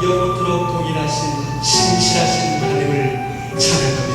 영원토록 동일하신 신실하신 하나님을 찬양합니다.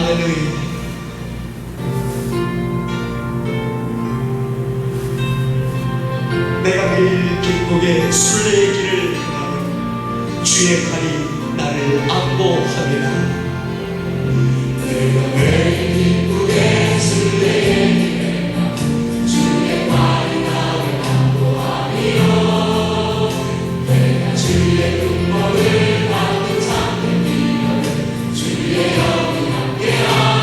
할렐루야. 내가 매일 기쁘게 순례의 길을 행하면 주의 칼이 나를 안보합니다. 내가 매일 기쁘게 순례의 길을 행하면 주의 칼이 나를 안보하며 내가 주의 눈물을 받는 참된 기념을 주의 영이 함께하리라.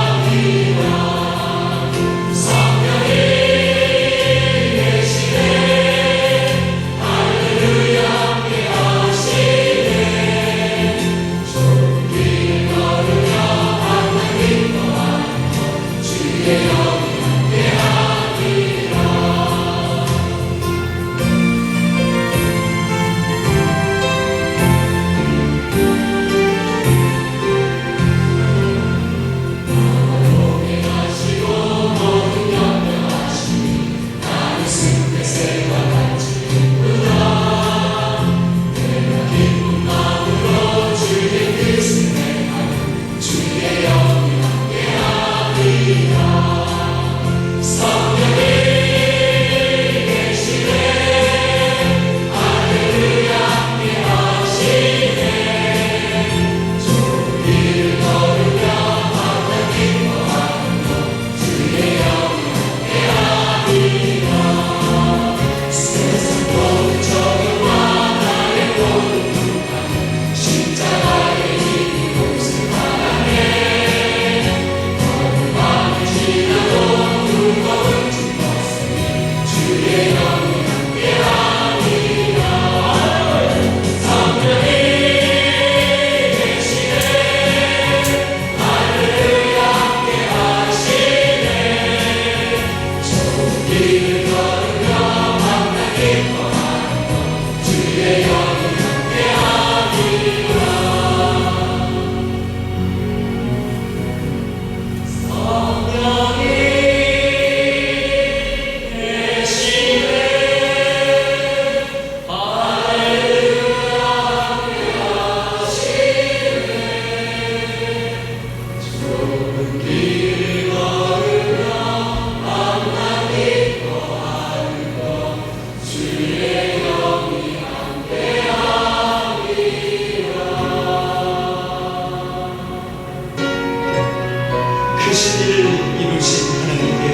크신 일을 이루신 하나님께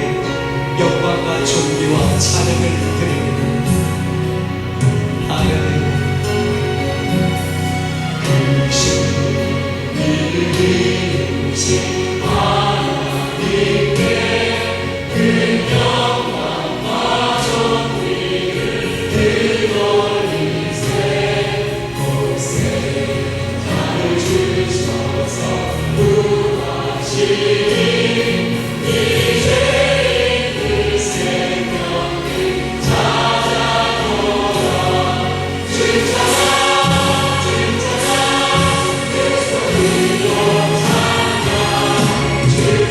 영광과 존귀와 찬양을 드립니다. 할렐루야. 크신 일을 이루신 하나님께 그 영광과 존귀를 드리세 곳에 나를 주셔서 구하시니 주의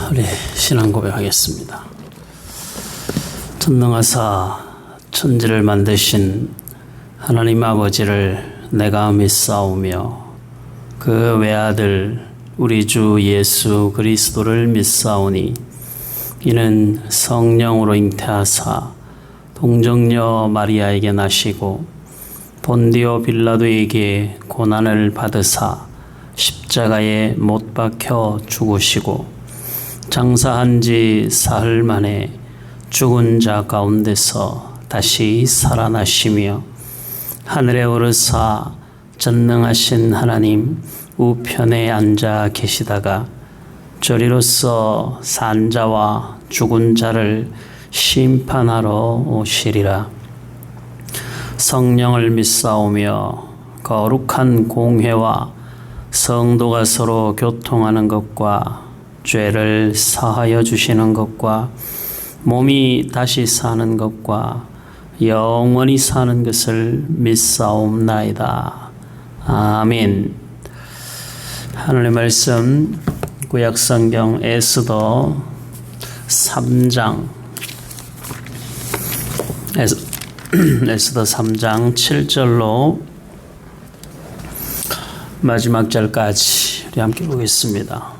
우리 신앙 고백하겠습니다. 전능하사 천지를 만드신 하나님 아버지를 내가 믿사오며 그 외아들 우리 주 예수 그리스도를 믿사오니 이는 성령으로 잉태하사 동정녀 마리아에게 나시고 본디오 빌라도에게 고난을 받으사 십자가에 못 박혀 죽으시고 장사한 지 사흘 만에 죽은 자 가운데서 다시 살아나시며 하늘에 오르사 전능하신 하나님 우편에 앉아 계시다가 저리로서 산 자와 죽은 자를 심판하러 오시리라. 성령을 믿사오며 거룩한 공회와 성도가 서로 교통하는 것과 죄를 사하여 주시는 것과 몸이 다시 사는 것과 영원히 사는 것을 믿사옵나이다. 아멘. 하늘의 말씀 구약성경 에스더 3장 에스더 3장 7절로 마지막 절까지 우리 함께 보겠습니다.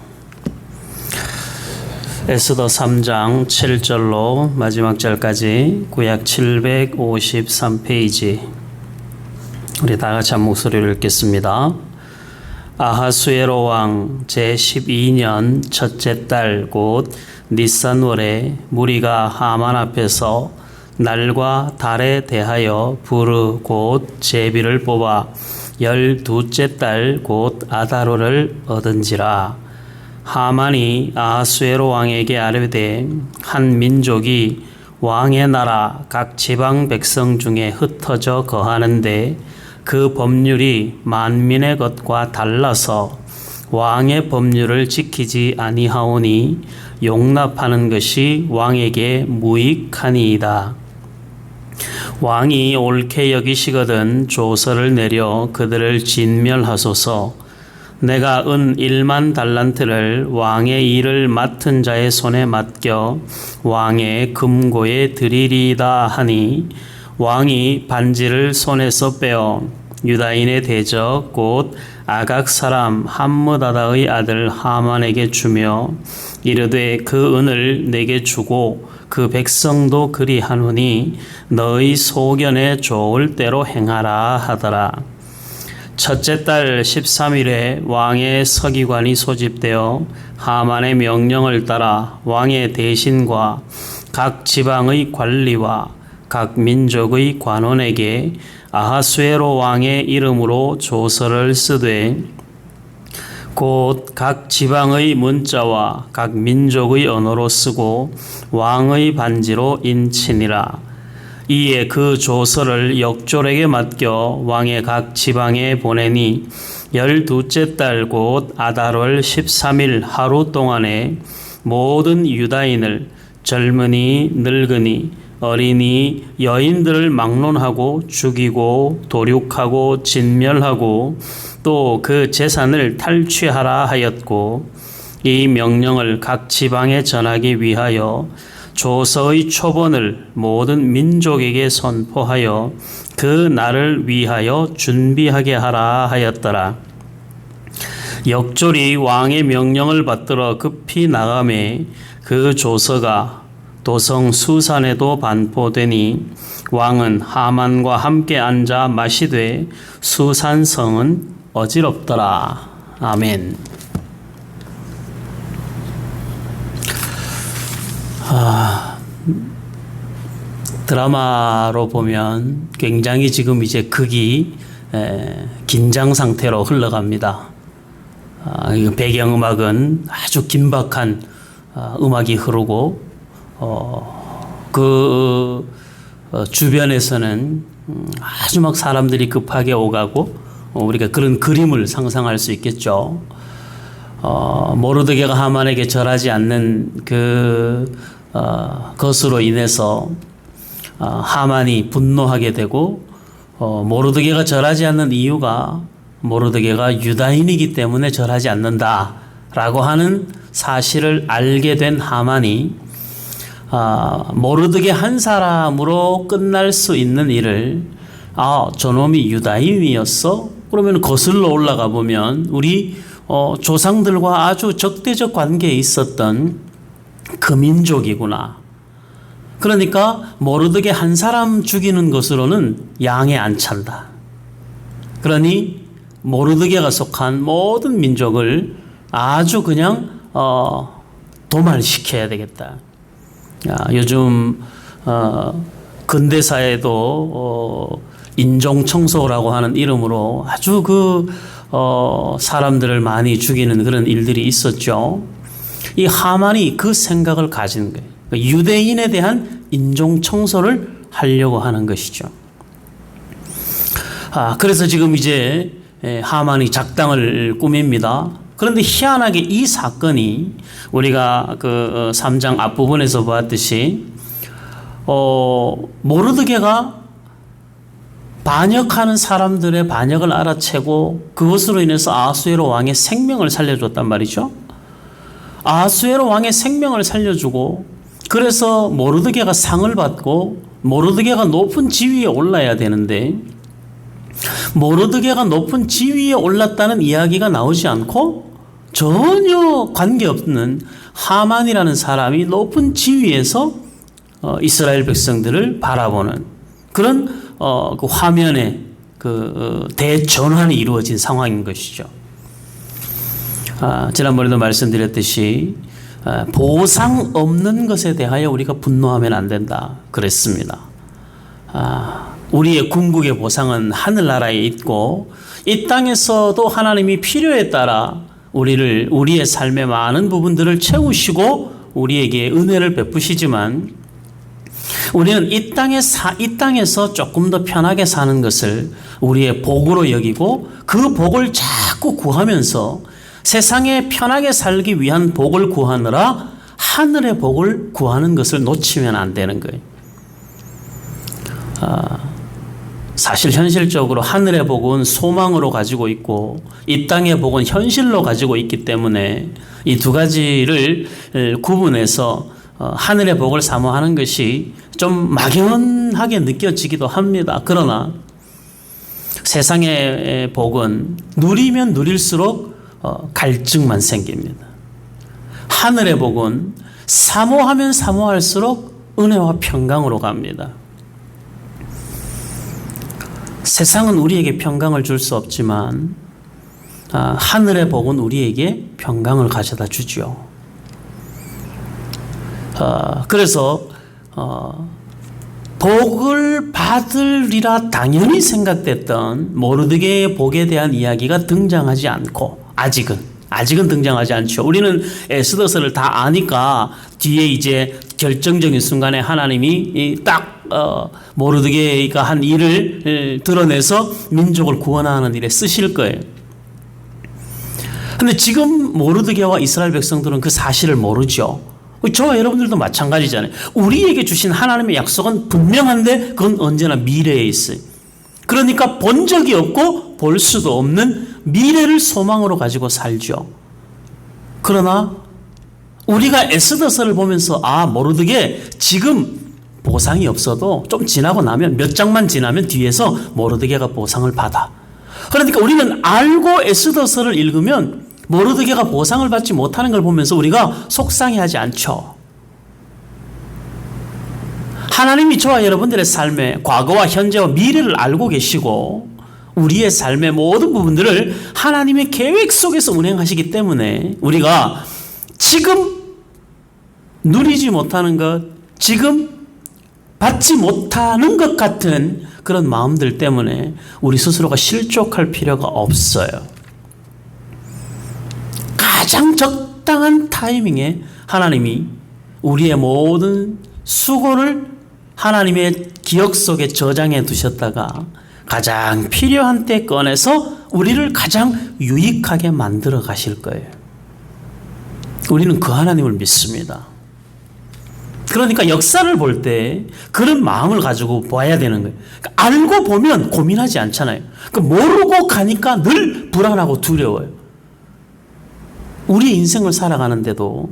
에스더 3장 7절로 마지막 절까지 구약 753페이지 우리 다 같이 한 목소리로 읽겠습니다. 아하수에로 왕 제12년 첫째 달 곧 니산월에 무리가 하만 앞에서 날과 달에 대하여 부르 곧 제비를 뽑아 12째 달 곧 아다로를 얻은지라. 하만이 아하수에로 왕에게 아뢰되 한 민족이 왕의 나라 각 지방 백성 중에 흩어져 거하는데 그 법률이 만민의 것과 달라서 왕의 법률을 지키지 아니하오니 용납하는 것이 왕에게 무익하니이다. 왕이 옳게 여기시거든 조서를 내려 그들을 진멸하소서. 내가 은 1만 달란트를 왕의 일을 맡은 자의 손에 맡겨 왕의 금고에 드리리이다 하니 왕이 반지를 손에서 빼어 유다인의 대적 곧 아각 사람 함므다다의 아들 하만에게 주며 이르되 그 은을 내게 주고 그 백성도 그리하노니 너의 소견에 좋을 대로 행하라 하더라. 첫째 달 13일에 왕의 서기관이 소집되어 하만의 명령을 따라 왕의 대신과 각 지방의 관리와 각 민족의 관원에게 아하수에로 왕의 이름으로 조서를 쓰되 곧 각 지방의 문자와 각 민족의 언어로 쓰고 왕의 반지로 인치니라. 이에 그 조서를 역졸에게 맡겨 왕의 각 지방에 보내니 12째 달 곧 아달월 13일 하루 동안에 모든 유다인을 젊은이 늙은이 어린이 여인들을 막론하고 죽이고 도륙하고 진멸하고 또 그 재산을 탈취하라 하였고 이 명령을 각 지방에 전하기 위하여 조서의 초본을 모든 민족에게 선포하여 그 날을 위하여 준비하게 하라 하였더라. 역졸이 왕의 명령을 받들어 급히 나가매 그 조서가 도성 수산에도 반포되니 왕은 하만과 함께 앉아 마시되 수산성은 어지럽더라. 아멘. 드라마로 보면 굉장히 지금 이제 극이 긴장 상태로 흘러갑니다. 배경음악은 아주 긴박한 음악이 흐르고 주변에서는 아주 막 사람들이 급하게 오가고 우리가 그런 그림을 상상할 수 있겠죠. 모르드게가 하만에게 절하지 않는 것으로 인해서 하만이 분노하게 되고 모르드게가 절하지 않는 이유가 모르드게가 유다인이기 때문에 절하지 않는다 라고 하는 사실을 알게 된 하만이 모르드게 한 사람으로 끝날 수 있는 일을 저놈이 유다인이었어? 그러면 거슬러 올라가 보면 우리 조상들과 아주 적대적 관계에 있었던 그 민족이구나. 그러니까 모르드게 한 사람 죽이는 것으로는 양에 안 찬다. 그러니 모르드게가 속한 모든 민족을 아주 그냥 도말시켜야 되겠다. 요즘 근대사에도 인종청소라고 하는 이름으로 아주 사람들을 많이 죽이는 그런 일들이 있었죠. 이 하만이 그 생각을 가진 거예요. 유대인에 대한 인종청소를 하려고 하는 것이죠. 그래서 지금 이제 하만이 작당을 꾸밉니다. 그런데 희한하게 이 사건이 우리가 3장 앞부분에서 보았듯이 모르드게가 반역하는 사람들의 반역을 알아채고 그것으로 인해서 아하수에로 왕의 생명을 살려줬단 말이죠. 아하수에로 왕의 생명을 살려주고 그래서 모르드게가 상을 받고 모르드게가 높은 지위에 올라야 되는데 모르드게가 높은 지위에 올랐다는 이야기가 나오지 않고 전혀 관계없는 하만이라는 사람이 높은 지위에서 이스라엘 백성들을 바라보는 그런 그 화면에 대전환이 이루어진 상황인 것이죠. 지난번에도 말씀드렸듯이 보상 없는 것에 대하여 우리가 분노하면 안 된다 그랬습니다. 우리의 궁극의 보상은 하늘나라에 있고 이 땅에서도 하나님이 필요에 따라 우리의 삶의 많은 부분들을 채우시고 우리에게 은혜를 베푸시지만 우리는 이 땅에서 조금 더 편하게 사는 것을 우리의 복으로 여기고 그 복을 자꾸 구하면서 세상에 편하게 살기 위한 복을 구하느라 하늘의 복을 구하는 것을 놓치면 안 되는 거예요. 사실 현실적으로 하늘의 복은 소망으로 가지고 있고 이 땅의 복은 현실로 가지고 있기 때문에 이 두 가지를 구분해서 하늘의 복을 사모하는 것이 좀 막연하게 느껴지기도 합니다. 그러나 세상의 복은 누리면 누릴수록 갈증만 생깁니다. 하늘의 복은 사모하면 사모할수록 은혜와 평강으로 갑니다. 세상은 우리에게 평강을 줄 수 없지만 하늘의 복은 우리에게 평강을 가져다 주죠. 그래서 복을 받으리라 당연히 생각됐던 모르드게의 복에 대한 이야기가 등장하지 않고 아직은 등장하지 않죠. 우리는 에스더서를 다 아니까 뒤에 이제 결정적인 순간에 하나님이 딱 모르드게가 한 일을 드러내서 민족을 구원하는 일에 쓰실 거예요. 근데 지금 모르드게와 이스라엘 백성들은 그 사실을 모르죠. 저와 여러분들도 마찬가지잖아요. 우리에게 주신 하나님의 약속은 분명한데 그건 언제나 미래에 있어요. 그러니까 본 적이 없고 볼 수도 없는 미래를 소망으로 가지고 살죠. 그러나 우리가 에스더서를 보면서 모르드게 지금 보상이 없어도 좀 지나고 나면 몇 장만 지나면 뒤에서 모르드게가 보상을 받아. 그러니까 우리는 알고 에스더서를 읽으면 모르드게가 보상을 받지 못하는 걸 보면서 우리가 속상해하지 않죠. 하나님이 저와 여러분들의 삶의 과거와 현재와 미래를 알고 계시고 우리의 삶의 모든 부분들을 하나님의 계획 속에서 운행하시기 때문에 우리가 지금 누리지 못하는 것, 지금 받지 못하는 것 같은 그런 마음들 때문에 우리 스스로가 실족할 필요가 없어요. 가장 적당한 타이밍에 하나님이 우리의 모든 수고를 하나님의 기억 속에 저장해 두셨다가 가장 필요한 때 꺼내서 우리를 가장 유익하게 만들어 가실 거예요. 우리는 그 하나님을 믿습니다. 그러니까 역사를 볼 때 그런 마음을 가지고 봐야 되는 거예요. 그러니까 알고 보면 고민하지 않잖아요. 그러니까 모르고 가니까 늘 불안하고 두려워요. 우리 인생을 살아가는데도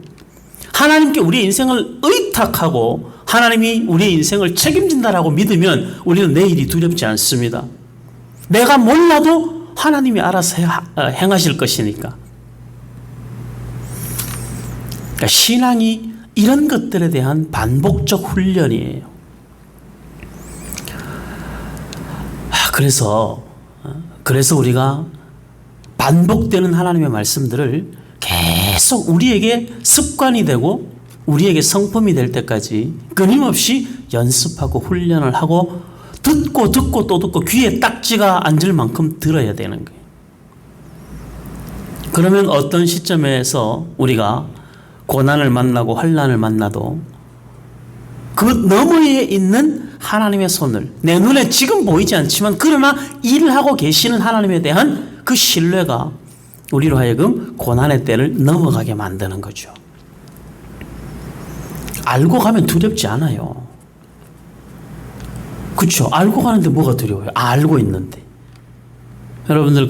하나님께 우리의 인생을 의탁하고 하나님이 우리의 인생을 책임진다라고 믿으면 우리는 내일이 두렵지 않습니다. 내가 몰라도 하나님이 알아서 행하실 것이니까. 그러니까 신앙이 이런 것들에 대한 반복적 훈련이에요. 그래서 우리가 반복되는 하나님의 말씀들을 계속 우리에게 습관이 되고 우리에게 성품이 될 때까지 끊임없이 연습하고 훈련을 하고 듣고 또 듣고 귀에 딱지가 앉을 만큼 들어야 되는 거예요. 그러면 어떤 시점에서 우리가 고난을 만나고 환난을 만나도 그 너머에 있는 하나님의 손을 내 눈에 지금 보이지 않지만 그러나 일하고 계시는 하나님에 대한 그 신뢰가 우리로 하여금 고난의 때를 넘어가게 만드는 거죠. 알고 가면 두렵지 않아요. 그렇죠? 알고 가는데 뭐가 두려워요? 알고 있는데. 여러분들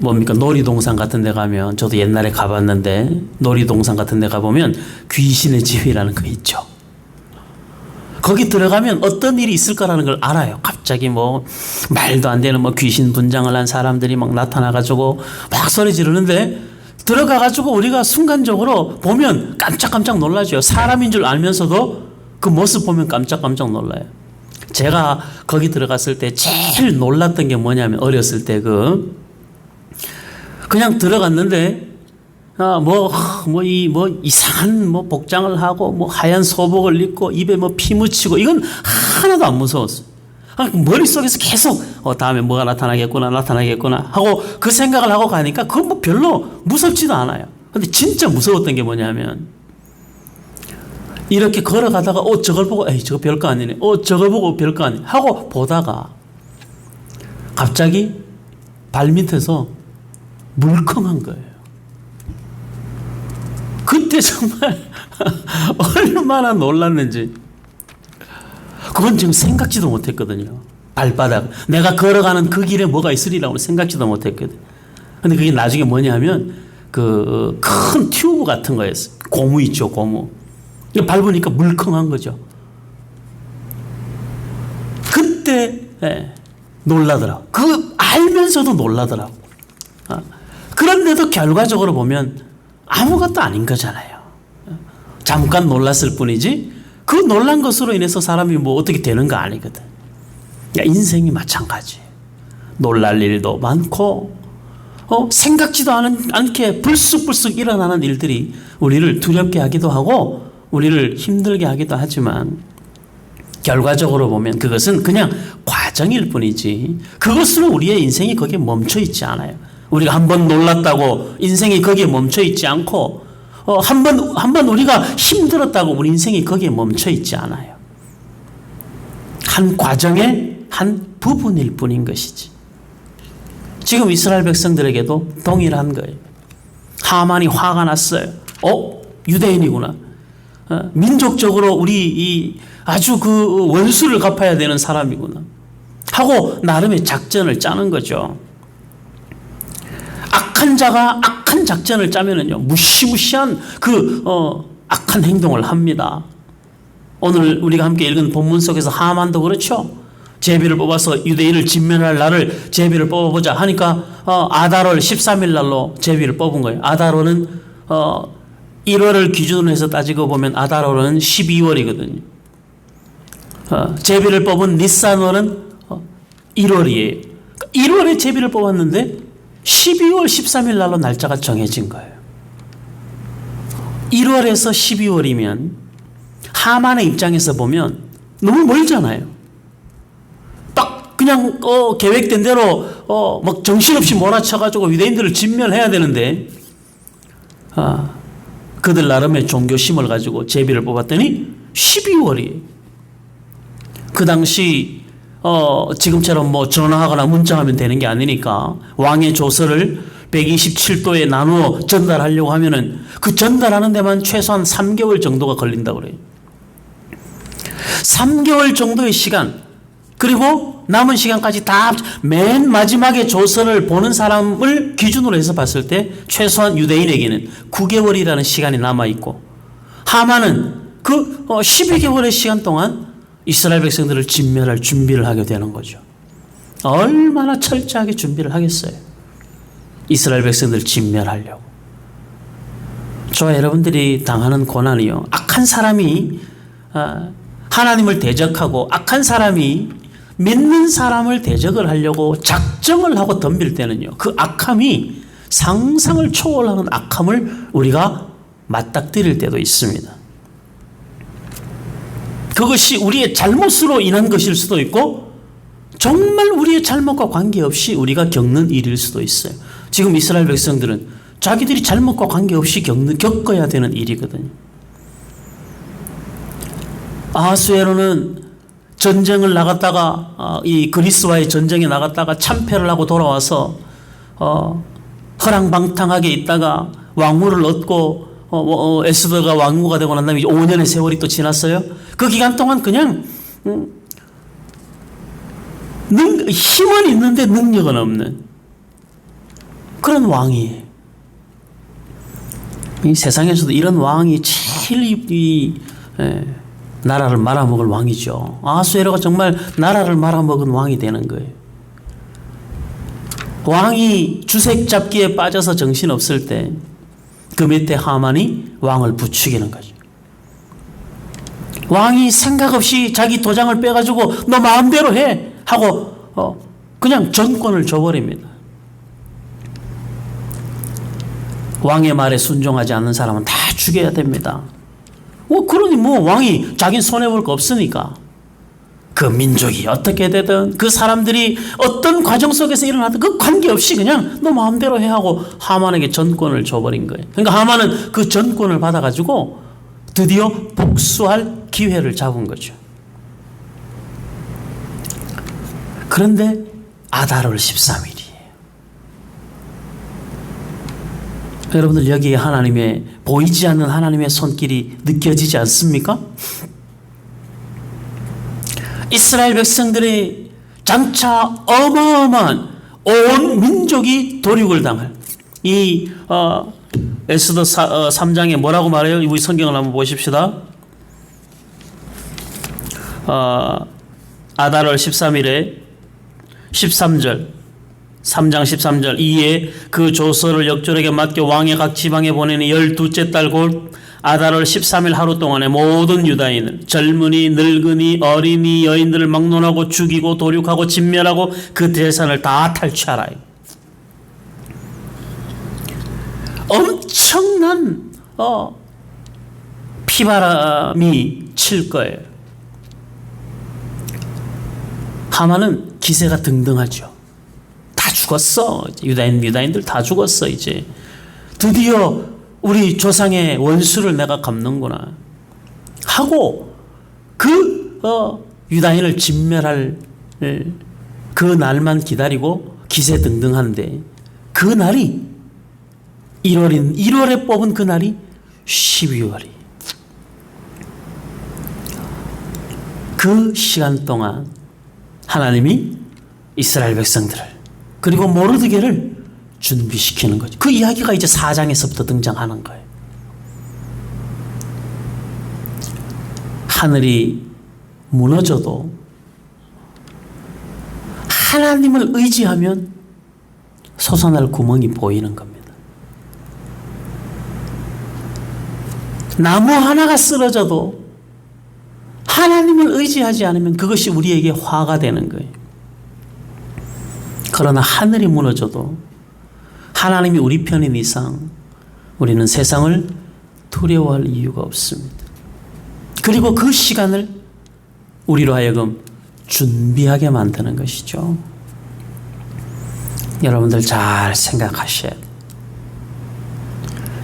뭡니까? 놀이동산 같은 데 가면, 저도 옛날에 가봤는데 놀이동산 같은 데 가보면 귀신의 집이라는 거 있죠. 거기 들어가면 어떤 일이 있을 거라는 걸 알아요. 갑자기 말도 안 되는 귀신 분장을 한 사람들이 막 나타나가지고 막 소리 지르는데 들어가가지고 우리가 순간적으로 보면 깜짝깜짝 놀라죠. 사람인 줄 알면서도 그 모습 보면 깜짝깜짝 놀라요. 제가 거기 들어갔을 때 제일 놀랐던 게 뭐냐면 어렸을 때 그냥 들어갔는데 이상한 복장을 하고 하얀 소복을 입고 입에 피 묻히고 이건 하나도 안 무서웠어. 머릿속에서 계속 다음에 뭐가 나타나겠구나 하고 그 생각을 하고 가니까 그건 별로 무섭지도 않아요. 근데 진짜 무서웠던 게 뭐냐면 이렇게 걸어가다가 저걸 보고 에이 저거 별거 아니네. 저걸 보고 별거 아니네 하고 보다가 갑자기 발밑에서 물컹한 거예요. 그때 정말 얼마나 놀랐는지. 그건 지금 생각지도 못했거든요. 발바닥. 내가 걸어가는 그 길에 뭐가 있으리라고 생각지도 못했거든. 근데 그게 나중에 뭐냐면 큰 튜브 같은 거였어. 고무 있죠, 고무. 밟으니까 물컹한 거죠. 그때 놀라더라고. 알면서도 놀라더라고. 그런데도 결과적으로 보면 아무것도 아닌 거잖아요. 잠깐 놀랐을 뿐이지 그 놀란 것으로 인해서 사람이 어떻게 되는 거 아니거든. 인생이 마찬가지예요. 놀랄 일도 많고 생각지도 않게 불쑥불쑥 일어나는 일들이 우리를 두렵게 하기도 하고 우리를 힘들게 하기도 하지만 결과적으로 보면 그것은 그냥 과정일 뿐이지 그것으로 우리의 인생이 거기에 멈춰 있지 않아요. 우리가 한번 놀랐다고 인생이 거기에 멈춰 있지 않고 한번 우리가 힘들었다고 우리 인생이 거기에 멈춰 있지 않아요. 한 과정의 한 부분일 뿐인 것이지. 지금 이스라엘 백성들에게도 동일한 거예요. 하만이 화가 났어요. 유대인이구나. 민족적으로 우리 아주 원수를 갚아야 되는 사람이구나 하고 나름의 작전을 짜는 거죠. 악한 자가 악한 작전을 짜면은요 무시무시한 악한 행동을 합니다. 오늘 우리가 함께 읽은 본문 속에서 하만도 그렇죠. 제비를 뽑아서 유대인을 진멸할 날을 제비를 뽑아보자 하니까 아달월 13일 날로 제비를 뽑은 거예요. 아달월은 1월을 기준으로 해서 따지고 보면 아달월은 12월이거든요. 제비를 뽑은 니산월은 1월이에요. 1월에 제비를 뽑았는데 12월 13일 날로 날짜가 정해진 거예요. 1월에서 12월이면 하만의 입장에서 보면 너무 멀잖아요. 딱 그냥 계획된 대로 막 정신없이 몰아쳐가지고 유대인들을 진멸해야 되는데 그들 나름의 종교심을 가지고 제비를 뽑았더니 12월이에요. 그 당시 지금처럼 전화하거나 문자하면 되는 게 아니니까 왕의 조서를 127도에 나누어 전달하려고 하면은 그 전달하는 데만 최소한 3개월 정도가 걸린다고 그래요. 3개월 정도의 시간. 그리고 남은 시간까지 다 맨 마지막에 조선을 보는 사람을 기준으로 해서 봤을 때 최소한 유대인에게는 9개월이라는 시간이 남아있고, 하만은 그 12개월의 시간 동안 이스라엘 백성들을 진멸할 준비를 하게 되는 거죠. 얼마나 철저하게 준비를 하겠어요. 이스라엘 백성들을 진멸하려고. 저와 여러분들이 당하는 고난이요, 악한 사람이 하나님을 대적하고 악한 사람이 믿는 사람을 대적을 하려고 작정을 하고 덤빌 때는요, 그 악함이 상상을 초월하는 악함을 우리가 맞닥뜨릴 때도 있습니다. 그것이 우리의 잘못으로 인한 것일 수도 있고, 정말 우리의 잘못과 관계없이 우리가 겪는 일일 수도 있어요. 지금 이스라엘 백성들은 자기들이 잘못과 관계없이 겪어야 되는 일이거든요. 아하수에로는 전쟁을 나갔다가 이 그리스와의 전쟁에 나갔다가 참패를 하고 돌아와서 허랑방탕하게 있다가 왕위를 얻고 에스더가 왕후가 되고 난 다음에 5년의 세월이 또 지났어요. 그 기간 동안 그냥 힘은 있는데 능력은 없는 그런 왕이에요. 이 세상에서도 이런 왕이 제일 나라를 말아먹을 왕이죠. 아하수에로가 정말 나라를 말아먹은 왕이 되는 거예요. 왕이 주색 잡기에 빠져서 정신없을 때 그 밑에 하만이 왕을 부추기는 거죠. 왕이 생각 없이 자기 도장을 빼가지고 너 마음대로 해 하고 그냥 전권을 줘버립니다. 왕의 말에 순종하지 않는 사람은 다 죽여야 됩니다. 그러니 왕이 자기는 손해볼 거 없으니까 그 민족이 어떻게 되든 그 사람들이 어떤 과정 속에서 일어나든 그 관계없이 그냥 너 마음대로 해 하고 하만에게 전권을 줘버린 거예요. 그러니까 하만은 그 전권을 받아가지고 드디어 복수할 기회를 잡은 거죠. 그런데 아달월 13일이에요. 여러분들 여기에 하나님의 보이지 않는 하나님의 손길이 느껴지지 않습니까? 이스라엘 백성들이 장차 어마어마한 온 민족이 도륙을 당할 이 에스더 3장에 뭐라고 말해요? 우리 성경을 한번 보십시다. 아달월 13일에 13절 3장 13절 이에 그 조서를 역졸에게 맡겨 왕의 각 지방에 보내니 12째 달 곧 아달월 13일 하루 동안에 모든 유다인을 젊은이 늙은이 어린이 여인들을 막론하고 죽이고 도륙하고 진멸하고 그 재산을 다 탈취하라. 엄청난 피바람이 칠 거예요. 하만은 기세가 등등하죠. 다 죽었어. 유다인들 다 죽었어. 이제 드디어 우리 조상의 원수를 내가 갚는구나 하고 그 유다인을 진멸할 그 날만 기다리고 기세등등한데, 그 날이 1월에 뽑은 그 날이 12월이. 그 시간 동안 하나님이 이스라엘 백성들을 그리고 모르드게를 준비시키는 거죠. 그 이야기가 이제 4장에서부터 등장하는 거예요. 하늘이 무너져도 하나님을 의지하면 솟아날 구멍이 보이는 겁니다. 나무 하나가 쓰러져도 하나님을 의지하지 않으면 그것이 우리에게 화가 되는 거예요. 그러나 하늘이 무너져도 하나님이 우리 편인 이상 우리는 세상을 두려워할 이유가 없습니다. 그리고 그 시간을 우리로 하여금 준비하게 만드는 것이죠. 여러분들 잘 생각하셔야 돼요.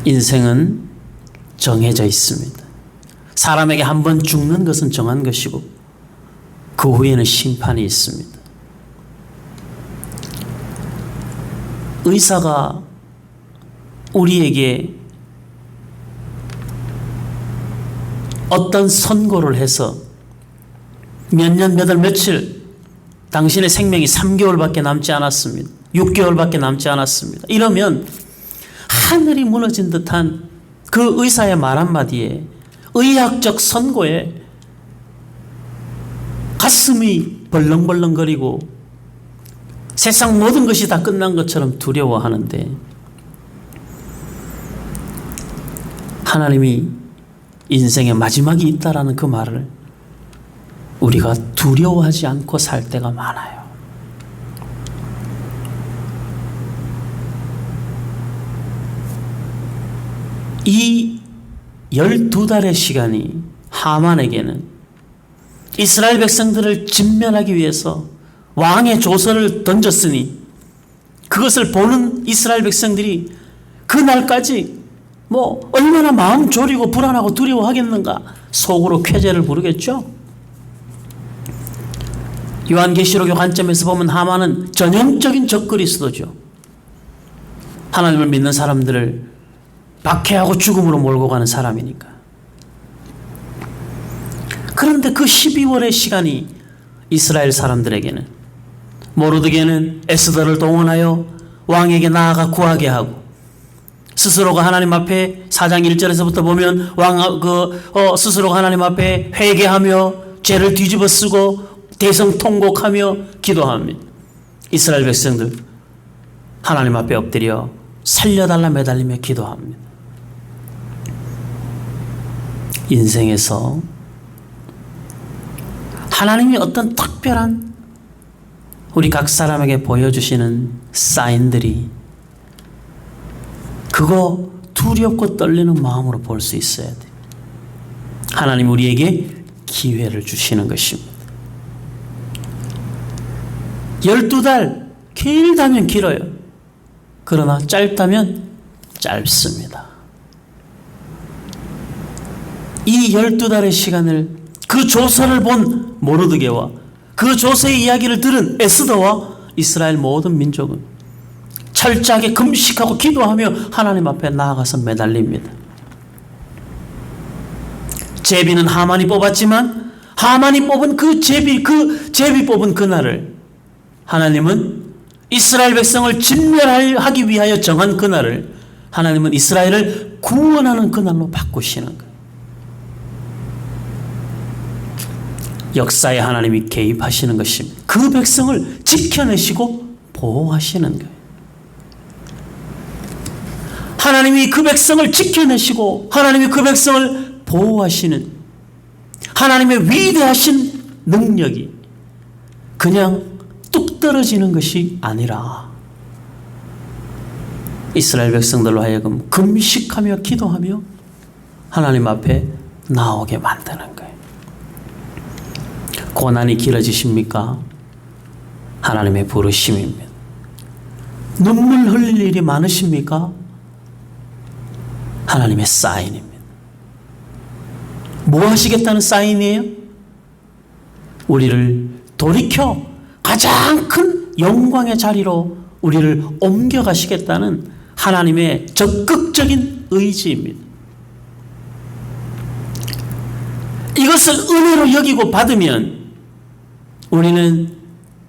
인생은 정해져 있습니다. 사람에게 한 번 죽는 것은 정한 것이고 그 후에는 심판이 있습니다. 의사가 우리에게 어떤 선고를 해서 몇 년, 몇 월, 며칠 당신의 생명이 3개월밖에 남지 않았습니다. 6개월밖에 남지 않았습니다. 이러면 하늘이 무너진 듯한 그 의사의 말 한마디에, 의학적 선고에 가슴이 벌렁벌렁거리고 세상 모든 것이 다 끝난 것처럼 두려워하는데, 하나님이 인생의 마지막이 있다라는 그 말을 우리가 두려워하지 않고 살 때가 많아요. 이 12달의 시간이 하만에게는 이스라엘 백성들을 진멸하기 위해서 왕의 조서를 던졌으니, 그것을 보는 이스라엘 백성들이 그날까지 얼마나 마음 졸이고 불안하고 두려워하겠는가, 속으로 쾌재를 부르겠죠. 요한계시록의 관점에서 보면 하만은 전형적인 적그리스도죠. 하나님을 믿는 사람들을 박해하고 죽음으로 몰고 가는 사람이니까. 그런데 그 12월의 시간이 이스라엘 사람들에게는, 모르드게는 에스더를 동원하여 왕에게 나아가 구하게 하고, 스스로가 하나님 앞에 4장 1절에서부터 보면 스스로가 하나님 앞에 회개하며 죄를 뒤집어 쓰고 대성통곡하며 기도합니다. 이스라엘 백성들 하나님 앞에 엎드려 살려달라 매달리며 기도합니다. 인생에서 하나님이 어떤 특별한 우리 각 사람에게 보여주시는 사인들이, 그거 두렵고 떨리는 마음으로 볼 수 있어야 돼. 하나님 우리에게 기회를 주시는 것입니다. 12달, 길다면 길어요. 그러나 짧다면 짧습니다. 이 12달의 시간을 그 조서를 본 모르드게와 그 조서의 이야기를 들은 에스더와 이스라엘 모든 민족은 철저하게 금식하고 기도하며 하나님 앞에 나아가서 매달립니다. 제비는 하만이 뽑았지만, 하만이 뽑은 그 제비 뽑은 그날을 하나님은 이스라엘 백성을 진멸하기 위하여 정한 그날을 하나님은 이스라엘을 구원하는 그날로 바꾸시는 거예요. 역사에 하나님이 개입하시는 것입니다. 그 백성을 지켜내시고 보호하시는 거예요. 하나님이 그 백성을 지켜내시고 하나님이 그 백성을 보호하시는 하나님의 위대하신 능력이 그냥 뚝 떨어지는 것이 아니라 이스라엘 백성들로 하여금 금식하며 기도하며 하나님 앞에 나오게 만드는 거예요. 고난이 길어지십니까? 하나님의 부르심입니다. 눈물 흘릴 일이 많으십니까? 하나님의 사인입니다. 뭐 하시겠다는 사인이에요? 우리를 돌이켜 가장 큰 영광의 자리로 우리를 옮겨가시겠다는 하나님의 적극적인 의지입니다. 이것을 은혜로 여기고 받으면 우리는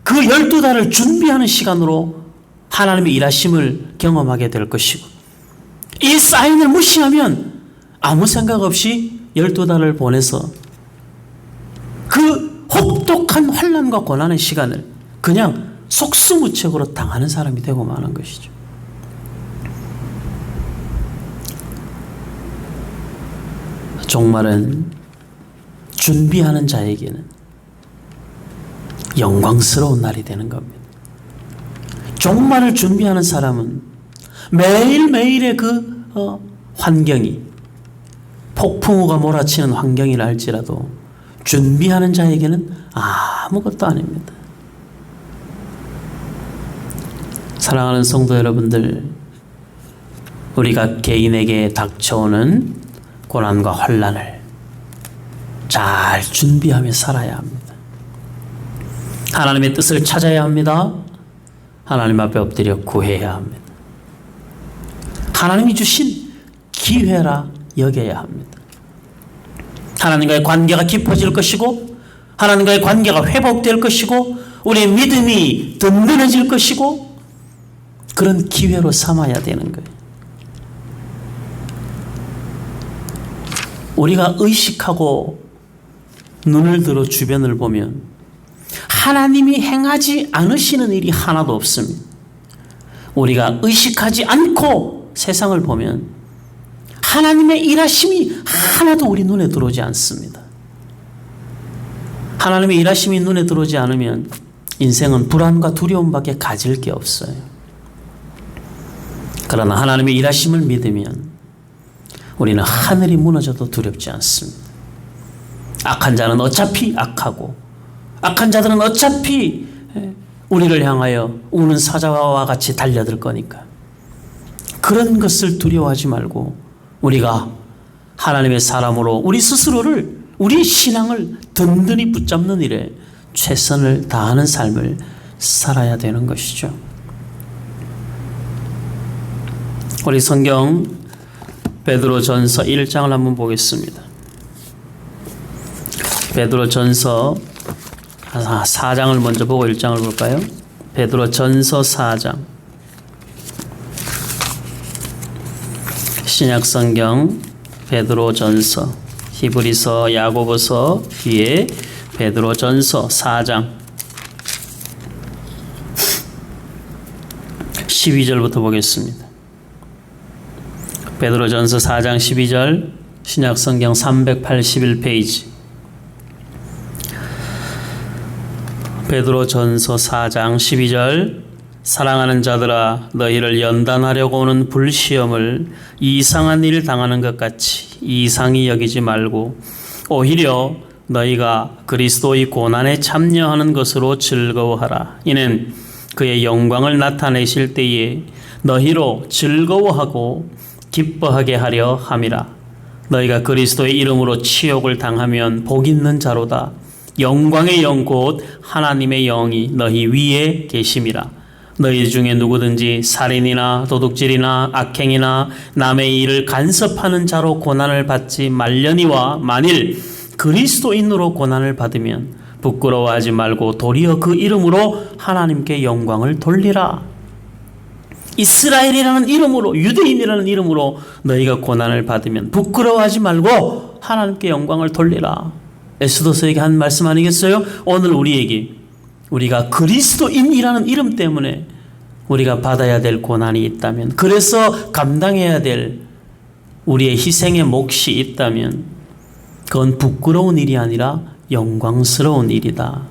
그 12달을 준비하는 시간으로 하나님의 일하심을 경험하게 될 것이고, 이 사인을 무시하면 아무 생각 없이 12달을 보내서 그 혹독한 환난과 고난의 시간을 그냥 속수무책으로 당하는 사람이 되고 마는 것이죠. 종말은 준비하는 자에게는 영광스러운 날이 되는 겁니다. 종말을 준비하는 사람은 매일매일의 그 환경이 폭풍우가 몰아치는 환경이라 할지라도 준비하는 자에게는 아무것도 아닙니다. 사랑하는 성도 여러분들, 우리가 개인에게 닥쳐오는 고난과 환난을 잘 준비하며 살아야 합니다. 하나님의 뜻을 찾아야 합니다. 하나님 앞에 엎드려 구해야 합니다. 하나님이 주신 기회라 여겨야 합니다. 하나님과의 관계가 깊어질 것이고, 하나님과의 관계가 회복될 것이고, 우리의 믿음이 든든해질 것이고 그런 기회로 삼아야 되는 거예요. 우리가 의식하고 눈을 들어 주변을 보면 하나님이 행하지 않으시는 일이 하나도 없습니다. 우리가 의식하지 않고 세상을 보면 하나님의 일하심이 하나도 우리 눈에 들어오지 않습니다. 하나님의 일하심이 눈에 들어오지 않으면 인생은 불안과 두려움밖에 가질 게 없어요. 그러나 하나님의 일하심을 믿으면 우리는 하늘이 무너져도 두렵지 않습니다. 악한 자는 어차피 악하고 악한 자들은 어차피 우리를 향하여 우는 사자와 같이 달려들 거니까 그런 것을 두려워하지 말고 우리가 하나님의 사람으로 우리 스스로를 우리 신앙을 든든히 붙잡는 일에 최선을 다하는 삶을 살아야 되는 것이죠. 우리 성경 베드로전서 1장을 한번 보겠습니다. 베드로전서 4장을 먼저 보고 1장을 볼까요? 베드로전서 4장. 신약성경 베드로전서, 히브리서, 야고보서 뒤에 베드로전서 4장 12절부터 보겠습니다. 베드로전서 4장 12절, 신약성경 381페이지. 베드로전서 4장 12절. 사랑하는 자들아, 너희를 연단하려고 오는 불시험을 이상한 일 당하는 것 같이 이상히 여기지 말고 오히려 너희가 그리스도의 고난에 참여하는 것으로 즐거워하라. 이는 그의 영광을 나타내실 때에 너희로 즐거워하고 기뻐하게 하려 함이라. 너희가 그리스도의 이름으로 치욕을 당하면 복 있는 자로다. 영광의 영 곧 하나님의 영이 너희 위에 계심이라. 너희 중에 누구든지 살인이나 도둑질이나 악행이나 남의 일을 간섭하는 자로 고난을 받지 말려니와 만일 그리스도인으로 고난을 받으면 부끄러워하지 말고 도리어 그 이름으로 하나님께 영광을 돌리라. 이스라엘이라는 이름으로, 유대인이라는 이름으로 너희가 고난을 받으면 부끄러워하지 말고 하나님께 영광을 돌리라. 에스더서에게 한 말씀 아니겠어요? 오늘 우리에게 우리가 그리스도인이라는 이름 때문에 우리가 받아야 될 고난이 있다면, 그래서 감당해야 될 우리의 희생의 몫이 있다면 그건 부끄러운 일이 아니라 영광스러운 일이다.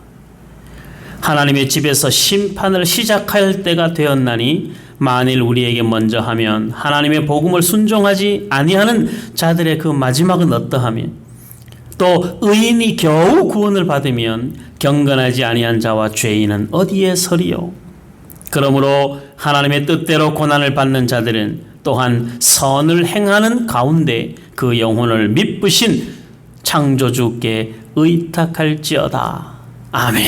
하나님의 집에서 심판을 시작할 때가 되었나니 만일 우리에게 먼저 하면 하나님의 복음을 순종하지 아니하는 자들의 그 마지막은 어떠하며 또 의인이 겨우 구원을 받으면 경건하지 아니한 자와 죄인은 어디에 서리요. 그러므로 하나님의 뜻대로 고난을 받는 자들은 또한 선을 행하는 가운데 그 영혼을 미쁘신 창조주께 의탁할지어다. 아멘.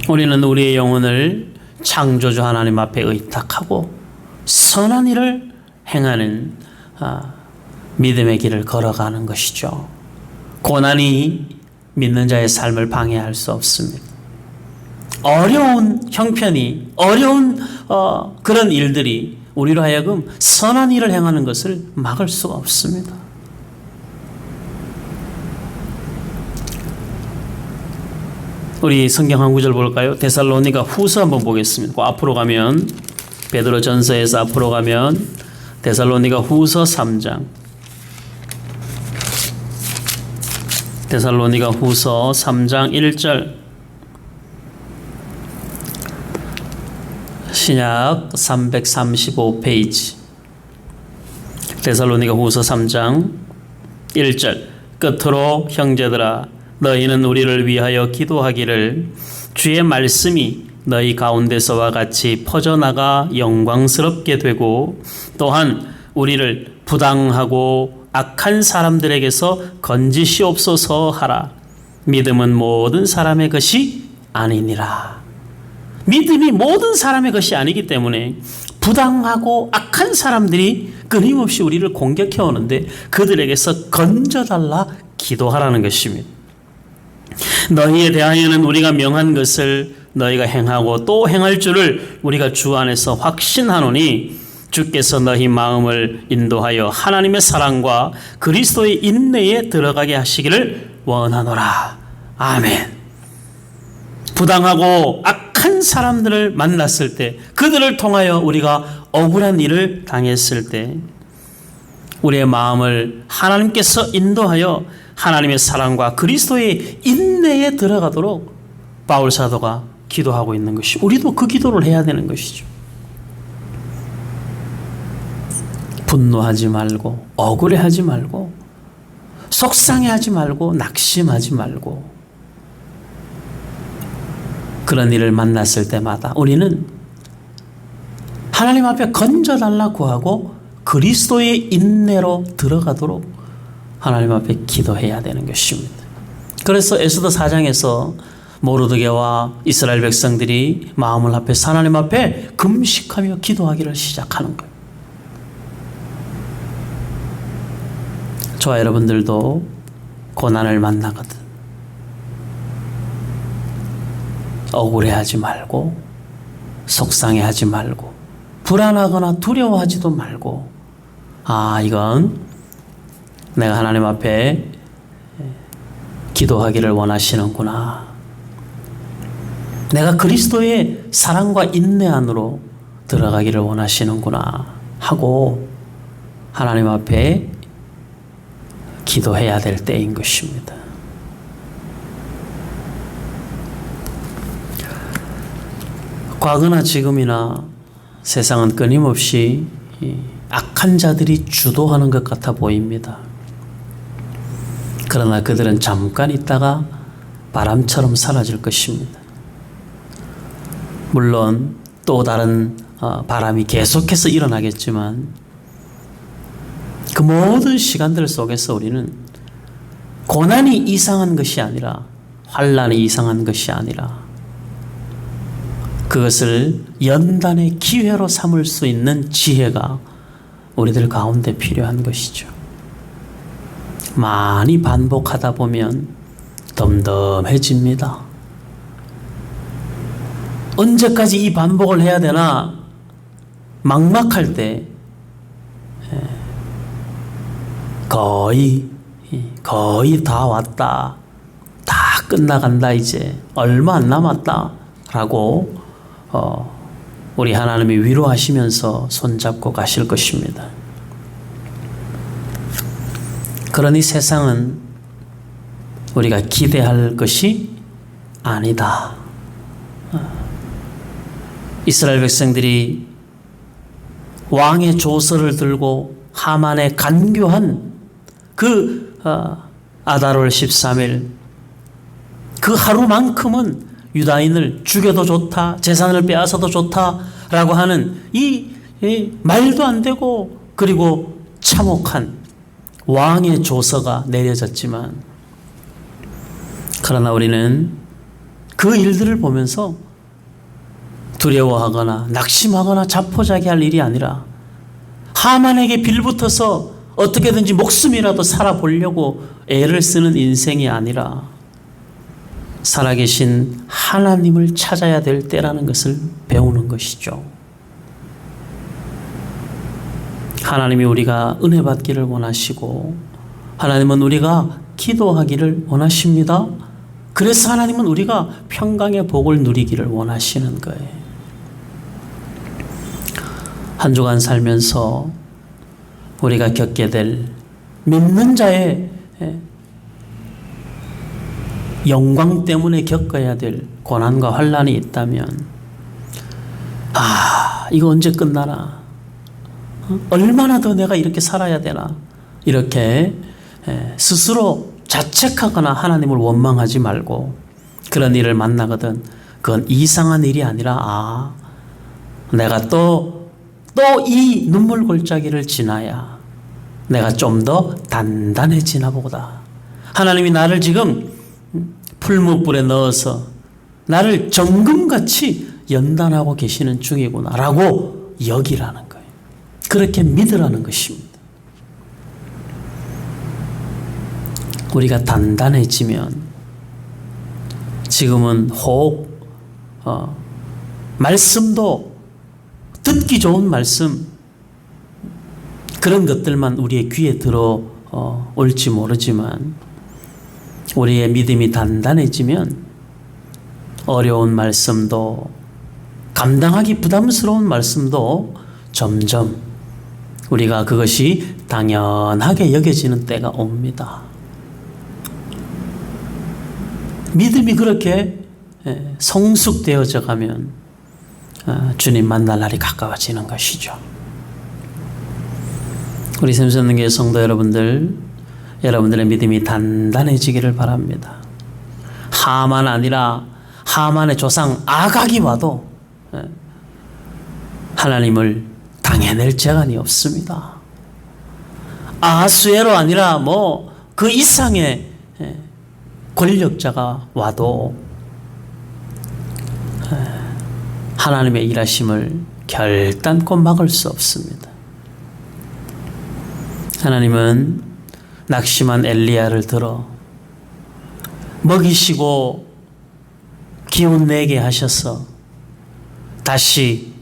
우리는 우리의 영혼을 창조주 하나님 앞에 의탁하고 선한 일을 행하는 믿음의 길을 걸어가는 것이죠. 고난이 믿는 자의 삶을 방해할 수 없습니다. 어려운 형편이, 어려운 그런 일들이 우리로 하여금 선한 일을 행하는 것을 막을 수가 없습니다. 우리 성경 한 구절 볼까요? 데살로니가 후서 한번 보겠습니다. 앞으로 가면, 베드로전서에서 앞으로 가면 데살로니가 후서 3장, 데살로니가 후서 3장 1절, 신약 335페이지, 데살로니가 후서 3장 1절. 끝으로 형제들아, 너희는 우리를 위하여 기도하기를 주의 말씀이 너희 가운데서와 같이 퍼져나가 영광스럽게 되고 또한 우리를 부당하고 악한 사람들에게서 건지시옵소서 하라. 믿음은 모든 사람의 것이 아니니라. 믿음이 모든 사람의 것이 아니기 때문에 부당하고 악한 사람들이 끊임없이 우리를 공격해 오는데 그들에게서 건져달라 기도하라는 것입니다. 너희에 대하여는 우리가 명한 것을 너희가 행하고 또 행할 줄을 우리가 주 안에서 확신하노니 주께서 너희 마음을 인도하여 하나님의 사랑과 그리스도의 인내에 들어가게 하시기를 원하노라. 아멘. 부당하고 악한 사람들을 만났을 때, 그들을 통하여 우리가 억울한 일을 당했을 때 우리의 마음을 하나님께서 인도하여 하나님의 사랑과 그리스도의 인내에 들어가도록 바울 사도가 기도하고 있는 것이, 우리도 그 기도를 해야 되는 것이죠. 분노하지 말고, 억울해하지 말고, 속상해하지 말고, 낙심하지 말고, 그런 일을 만났을 때마다 우리는 하나님 앞에 건져달라 구하고 그리스도의 인내로 들어가도록 하나님 앞에 기도해야 되는 것입니다. 그래서 에스더 4장에서 모르드게와 이스라엘 백성들이 마음을 합해서 하나님 앞에 금식하며 기도하기를 시작하는 거예요. 저와 여러분들도 고난을 만나거든 억울해하지 말고, 속상해하지 말고, 불안하거나 두려워하지도 말고, 이건 내가 하나님 앞에 기도하기를 원하시는구나, 내가 그리스도의 사랑과 인내 안으로 들어가기를 원하시는구나 하고 하나님 앞에 기도해야 될 때인 것입니다. 과거나 지금이나 세상은 끊임없이 악한 자들이 주도하는 것 같아 보입니다. 그러나 그들은 잠깐 있다가 바람처럼 사라질 것입니다. 물론 또 다른 바람이 계속해서 일어나겠지만 그 모든 시간들 속에서 우리는 고난이 이상한 것이 아니라, 환난이 이상한 것이 아니라 그것을 연단의 기회로 삼을 수 있는 지혜가 우리들 가운데 필요한 것이죠. 많이 반복하다 보면 덤덤해집니다. 언제까지 이 반복을 해야 되나 막막할 때 거의 다 왔다, 다 끝나간다, 이제 얼마 안 남았다 라고 우리 하나님이 위로하시면서 손잡고 가실 것입니다. 그러니 세상은 우리가 기대할 것이 아니다. 이스라엘 백성들이 왕의 조서를 들고 하만에 간교한 그 아달월 13일 그 하루만큼은 유다인을 죽여도 좋다, 재산을 빼앗아도 좋다라고 하는 이 말도 안 되고 그리고 참혹한 왕의 조서가 내려졌지만, 그러나 우리는 그 일들을 보면서 두려워하거나 낙심하거나 자포자기할 일이 아니라 하만에게 빌붙어서 어떻게든지 목숨이라도 살아보려고 애를 쓰는 인생이 아니라 살아계신 하나님을 찾아야 될 때라는 것을 배우는 것이죠. 하나님이 우리가 은혜 받기를 원하시고, 하나님은 우리가 기도하기를 원하십니다. 그래서 하나님은 우리가 평강의 복을 누리기를 원하시는 거예요. 한 주간 살면서 우리가 겪게 될 믿는 자의 영광 때문에 겪어야 될 고난과 환난이 있다면, 이거 언제 끝나나? 얼마나 더 내가 이렇게 살아야 되나? 이렇게 스스로 자책하거나 하나님을 원망하지 말고, 그런 일을 만나거든 그건 이상한 일이 아니라 내가 또 이 눈물 골짜기를 지나야 내가 좀 더 단단해지나 보다. 하나님이 나를 지금 풀무불에 넣어서 나를 정금같이 연단하고 계시는 중이구나 라고 여기라는 거예요. 그렇게 믿으라는 것입니다. 우리가 단단해지면 지금은 혹 말씀도 듣기 좋은 말씀 그런 것들만 우리의 귀에 들어 올지 모르지만 우리의 믿음이 단단해지면 어려운 말씀도 감당하기 부담스러운 말씀도 점점 우리가 그것이 당연하게 여겨지는 때가 옵니다. 믿음이 그렇게 성숙되어져 가면 주님 만날 날이 가까워지는 것이죠. 우리 샘선능교회 성도 여러분들, 여러분들의 믿음이 단단해지기를 바랍니다. 하만 아니라 하만의 조상 아각이 와도 하나님을 당해낼 재간이 없습니다. 아하수에로 아니라 그 이상의 권력자가 와도 하나님의 일하심을 결단코 막을 수 없습니다. 하나님은 낙심한 엘리야를 들어 먹이시고 기운 내게 하셔서 다시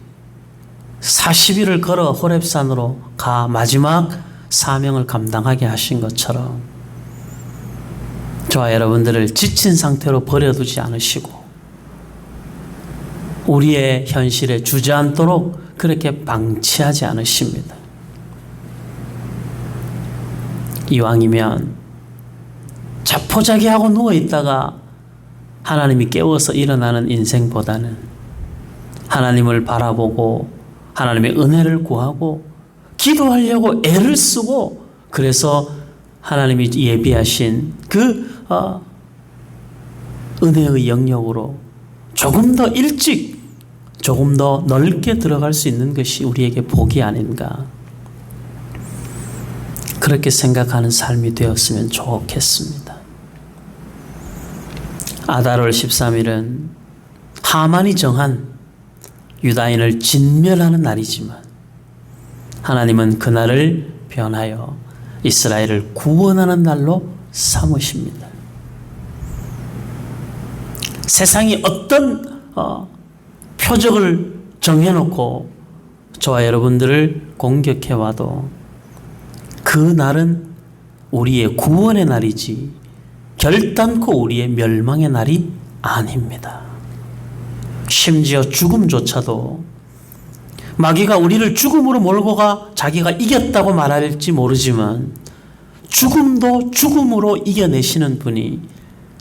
40일을 걸어 호렙산으로 가 마지막 사명을 감당하게 하신 것처럼 저와 여러분들을 지친 상태로 버려두지 않으시고 우리의 현실에 주저앉도록 그렇게 방치하지 않으십니다. 이왕이면 자포자기하고 누워있다가 하나님이 깨워서 일어나는 인생보다는 하나님을 바라보고 하나님의 은혜를 구하고 기도하려고 애를 쓰고 그래서 하나님이 예비하신 그 은혜의 영역으로 조금 더 일찍 조금 더 넓게 들어갈 수 있는 것이 우리에게 복이 아닌가 그렇게 생각하는 삶이 되었으면 좋겠습니다. 아달월 13일은 하만이 정한 유다인을 진멸하는 날이지만 하나님은 그날을 변하여 이스라엘을 구원하는 날로 삼으십니다. 세상이 어떤 표적을 정해놓고 저와 여러분들을 공격해와도 그 날은 우리의 구원의 날이지 결단코 우리의 멸망의 날이 아닙니다. 심지어 죽음조차도 마귀가 우리를 죽음으로 몰고 가 자기가 이겼다고 말할지 모르지만 죽음도 죽음으로 이겨내시는 분이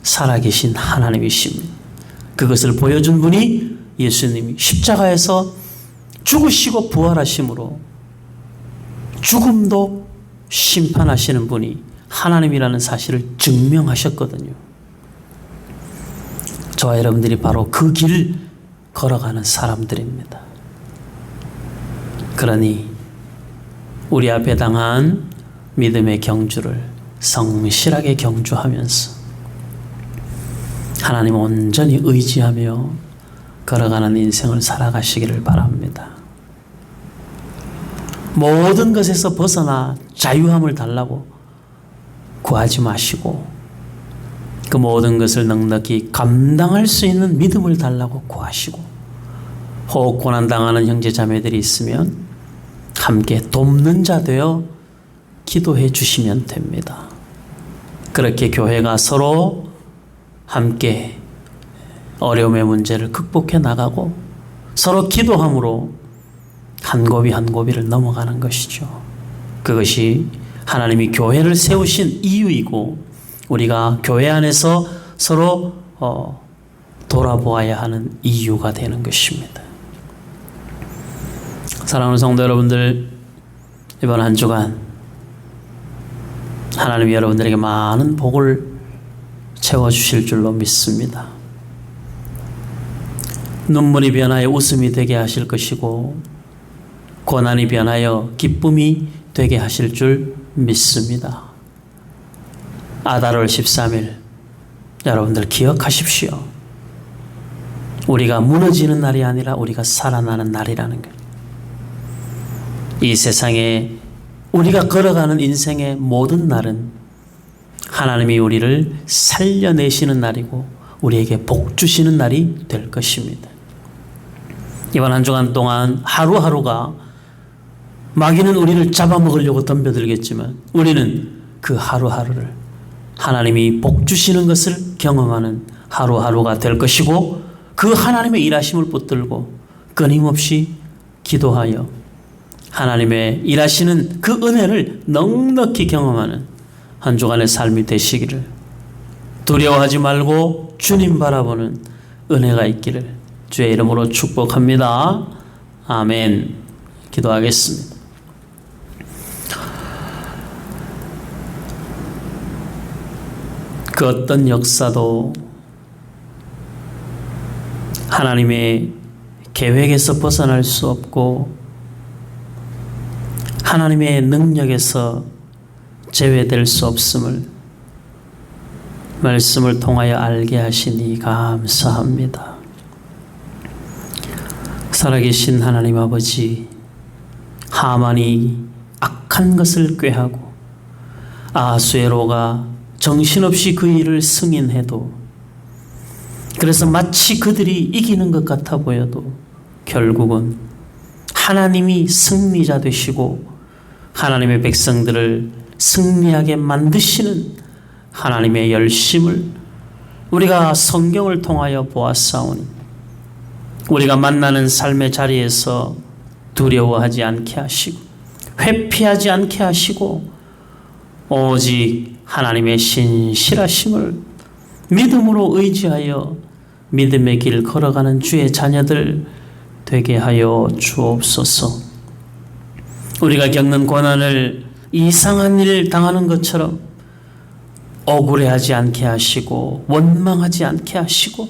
살아계신 하나님이십니다. 그것을 보여준 분이 예수님이 십자가에서 죽으시고 부활하심으로 죽음도 심판하시는 분이 하나님이라는 사실을 증명하셨거든요. 저와 여러분들이 바로 그 길 걸어가는 사람들입니다. 그러니 우리 앞에 당한 믿음의 경주를 성실하게 경주하면서 하나님 온전히 의지하며 걸어가는 인생을 살아가시기를 바랍니다. 모든 것에서 벗어나 자유함을 달라고 구하지 마시고 그 모든 것을 넉넉히 감당할 수 있는 믿음을 달라고 구하시고 혹 고난당하는 형제자매들이 있으면 함께 돕는 자 되어 기도해 주시면 됩니다. 그렇게 교회가 서로 함께 어려움의 문제를 극복해 나가고 서로 기도함으로 한 고비 한 고비를 넘어가는 것이죠. 그것이 하나님이 교회를 세우신 이유이고 우리가 교회 안에서 서로 돌아보아야 하는 이유가 되는 것입니다. 사랑하는 성도 여러분들, 이번 한 주간 하나님이 여러분들에게 많은 복을 채워주실 줄로 믿습니다. 눈물이 변하여 웃음이 되게 하실 것이고 고난이 변하여 기쁨이 되게 하실 줄 믿습니다. 아달월 13일 여러분들 기억하십시오. 우리가 무너지는 날이 아니라 우리가 살아나는 날이라는 것. 이 세상에 우리가 걸어가는 인생의 모든 날은 하나님이 우리를 살려내시는 날이고 우리에게 복 주시는 날이 될 것입니다. 이번 한 주간 동안 하루하루가 마귀는 우리를 잡아먹으려고 덤벼들겠지만 우리는 그 하루하루를 하나님이 복 주시는 것을 경험하는 하루하루가 될 것이고, 그 하나님의 일하심을 붙들고 끊임없이 기도하여 하나님의 일하시는 그 은혜를 넉넉히 경험하는 한 주간의 삶이 되시기를, 두려워하지 말고 주님 바라보는 은혜가 있기를 주의 이름으로 축복합니다. 아멘. 기도하겠습니다. 그 어떤 역사도 하나님의 계획에서 벗어날 수 없고 하나님의 능력에서 제외될 수 없음을 말씀을 통하여 알게 하시니 감사합니다. 살아계신 하나님 아버지, 하만이 악한 것을 꾀하고 아하수에로가 정신없이 그 일을 승인해도, 그래서 마치 그들이 이기는 것 같아 보여도 결국은 하나님이 승리자 되시고 하나님의 백성들을 승리하게 만드시는 하나님의 열심을 우리가 성경을 통하여 보았사오니, 우리가 만나는 삶의 자리에서 두려워하지 않게 하시고 회피하지 않게 하시고 오직 하나님의 신실하심을 믿음으로 의지하여 믿음의 길 걸어가는 주의 자녀들 되게 하여 주옵소서. 우리가 겪는 고난을 이상한 일 당하는 것처럼 억울해하지 않게 하시고 원망하지 않게 하시고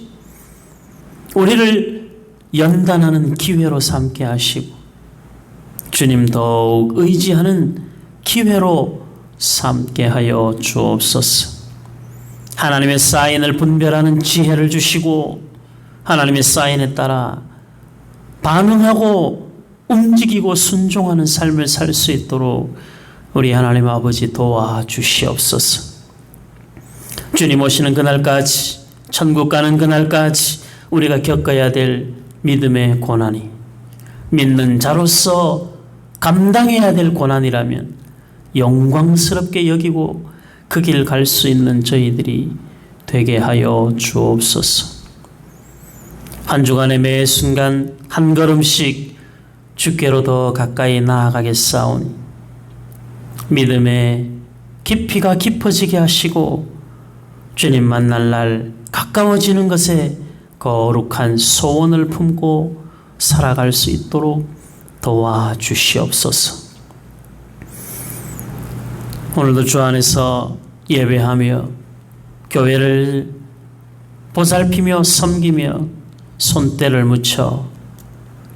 우리를 연단하는 기회로 삼게 하시고 주님 더욱 의지하는 기회로 삼게 하여 주옵소서. 하나님의 사인을 분별하는 지혜를 주시고 하나님의 사인에 따라 반응하고 움직이고 순종하는 삶을 살 수 있도록 우리 하나님 아버지 도와주시옵소서. 주님 오시는 그날까지, 천국 가는 그날까지 우리가 겪어야 될 믿음의 고난이 믿는 자로서 감당해야 될 고난이라면 영광스럽게 여기고 그 길 갈 수 있는 저희들이 되게 하여 주옵소서. 한 주간의 매 순간 한 걸음씩 주께로 더 가까이 나아가겠사오니 믿음의 깊이가 깊어지게 하시고 주님 만날 날 가까워지는 것에 거룩한 소원을 품고 살아갈 수 있도록 도와주시옵소서. 오늘도 주 안에서 예배하며 교회를 보살피며 섬기며 손때를 묻혀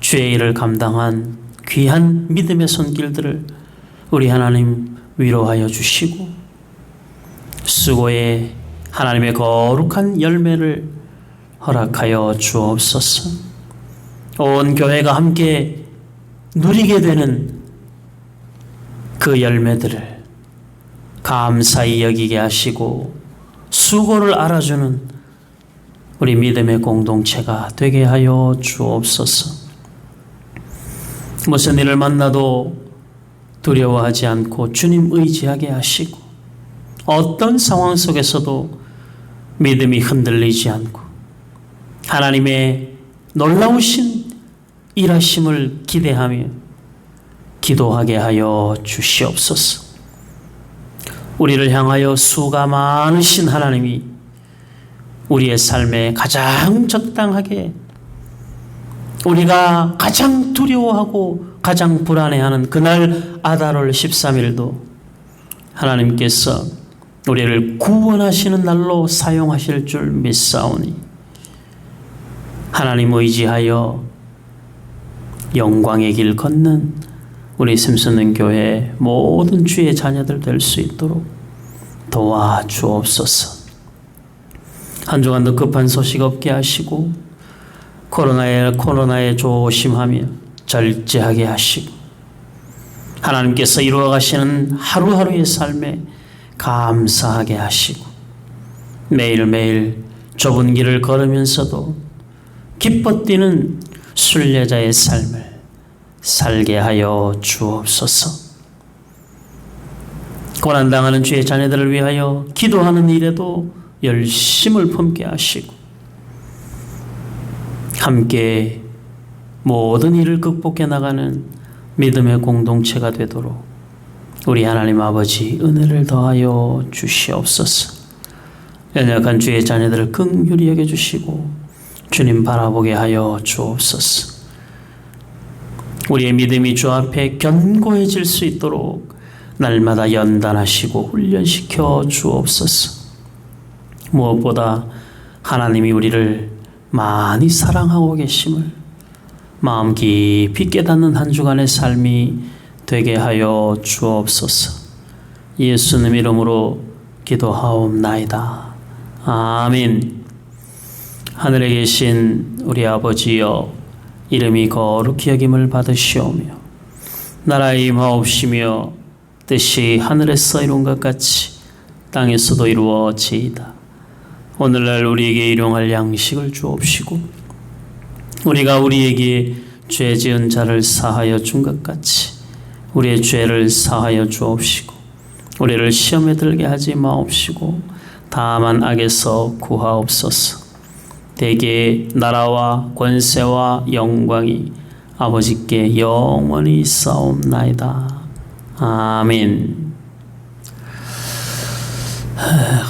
주의 일을 감당한 귀한 믿음의 손길들을 우리 하나님 위로하여 주시고 수고의 하나님의 거룩한 열매를 허락하여 주옵소서. 온 교회가 함께 누리게 되는 그 열매들을 감사히 여기게 하시고 수고를 알아주는 우리 믿음의 공동체가 되게 하여 주옵소서. 무슨 일을 만나도 두려워하지 않고 주님 의지하게 하시고 어떤 상황 속에서도 믿음이 흔들리지 않고 하나님의 놀라우신 일하심을 기대하며 기도하게 하여 주시옵소서. 우리를 향하여 수가 많으신 하나님이 우리의 삶에 가장 적당하게 우리가 가장 두려워하고 가장 불안해하는 그날 아달월 13일도 하나님께서 우리를 구원하시는 날로 사용하실 줄 믿사오니 하나님 의지하여 영광의 길 걷는 우리 샘솟는 교회 모든 주의 자녀들 될 수 있도록 도와주옵소서. 한 주간도 급한 소식 없게 하시고 코로나에 조심하며 절제하게 하시고 하나님께서 이루어 가시는 하루하루의 삶에 감사하게 하시고 매일매일 좁은 길을 걸으면서도 기뻐 뛰는 순례자의 삶을 살게 하여 주옵소서. 고난당하는 주의 자녀들을 위하여 기도하는 일에도 열심을 품게 하시고 함께 모든 일을 극복해 나가는 믿음의 공동체가 되도록 우리 하나님 아버지 은혜를 더하여 주시옵소서. 연약한 주의 자녀들을 긍휼히 여겨주시고 주님 바라보게 하여 주옵소서. 우리의 믿음이 주 앞에 견고해질 수 있도록 날마다 연단하시고 훈련시켜 주옵소서. 무엇보다 하나님이 우리를 많이 사랑하고 계심을 마음 깊이 깨닫는 한 주간의 삶이 되게 하여 주옵소서. 예수님 이름으로 기도하옵나이다. 아멘. 하늘에 계신 우리 아버지여, 이름이 거룩히 여김을 받으시오며 나라의 임하옵시며 뜻이 하늘에서 이룬 것 같이 땅에서도 이루어지이다. 오늘날 우리에게 일용할 양식을 주옵시고 우리가 우리에게 죄 지은 자를 사하여 준 것 같이 우리의 죄를 사하여 주옵시고 우리를 시험에 들게 하지 마옵시고 다만 악에서 구하옵소서. 대개 나라와 권세와 영광이 아버지께 영원히 있사옵나이다. 아멘.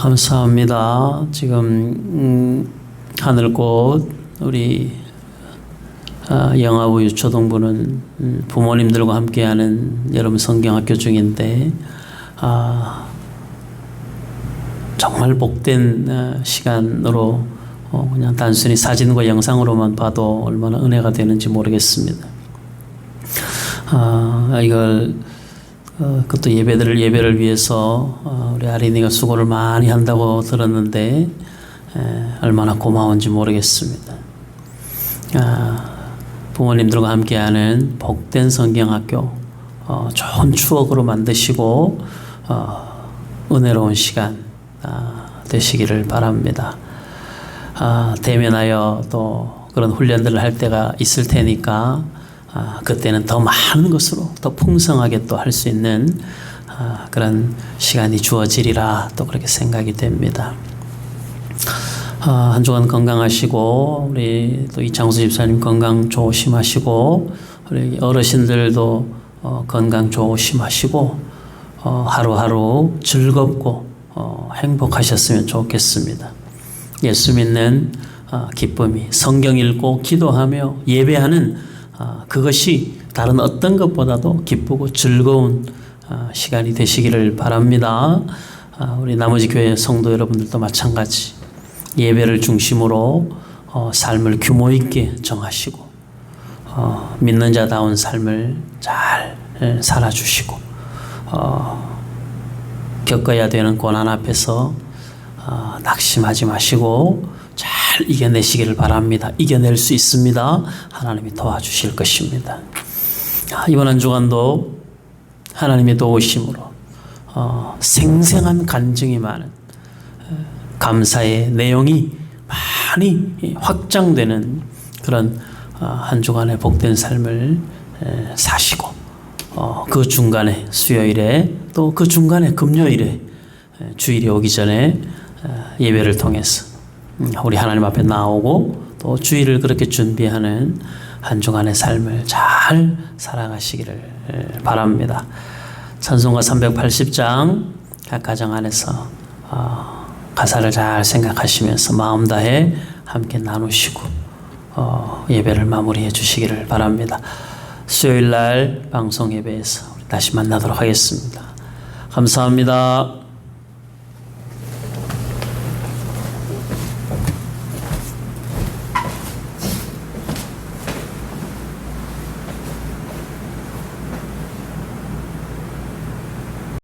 감사합니다. 지금 하늘꽃 우리 영아부 유초동부는 부모님들과 함께하는 여러분 성경학교 중인데 정말 복된 시간으로 그냥 단순히 사진과 영상으로만 봐도 얼마나 은혜가 되는지 모르겠습니다. 이걸 그것도 예배를 위해서 우리 아린이가 수고를 많이 한다고 들었는데 얼마나 고마운지 모르겠습니다. 부모님들과 함께하는 복된 성경학교 좋은 추억으로 만드시고 은혜로운 시간 되시기를 바랍니다. 대면하여 또 그런 훈련들을 할 때가 있을 테니까 그때는 더 많은 것으로 더 풍성하게 또 할 수 있는 그런 시간이 주어지리라 또 그렇게 생각이 됩니다. 한 주간 건강하시고 우리 또 이창수 집사님 건강 조심하시고 우리 어르신들도 건강 조심하시고 하루하루 즐겁고 행복하셨으면 좋겠습니다. 예수 믿는 기쁨이 성경 읽고 기도하며 예배하는 그것이 다른 어떤 것보다도 기쁘고 즐거운 시간이 되시기를 바랍니다. 우리 나머지 교회 성도 여러분들도 마찬가지 예배를 중심으로 삶을 규모 있게 정하시고 믿는 자다운 삶을 잘 살아주시고 겪어야 되는 고난 앞에서 낙심하지 마시고 잘 이겨내시기를 바랍니다. 이겨낼 수 있습니다. 하나님이 도와주실 것입니다. 이번 한 주간도 하나님의 도우심으로 생생한 간증이 많은 감사의 내용이 많이 확장되는 그런 한 주간의 복된 삶을 사시고 그 중간에 수요일에 또 그 중간에 금요일에 주일이 오기 전에 예배를 통해서 우리 하나님 앞에 나오고 또 주일을 그렇게 준비하는 한 주간의 삶을 잘 살아가시기를 바랍니다. 찬송가 380장 각 가정 안에서 가사를 잘 생각하시면서 마음 다해 함께 나누시고 예배를 마무리해 주시기를 바랍니다. 수요일 날 방송 예배에서 우리 다시 만나도록 하겠습니다. 감사합니다.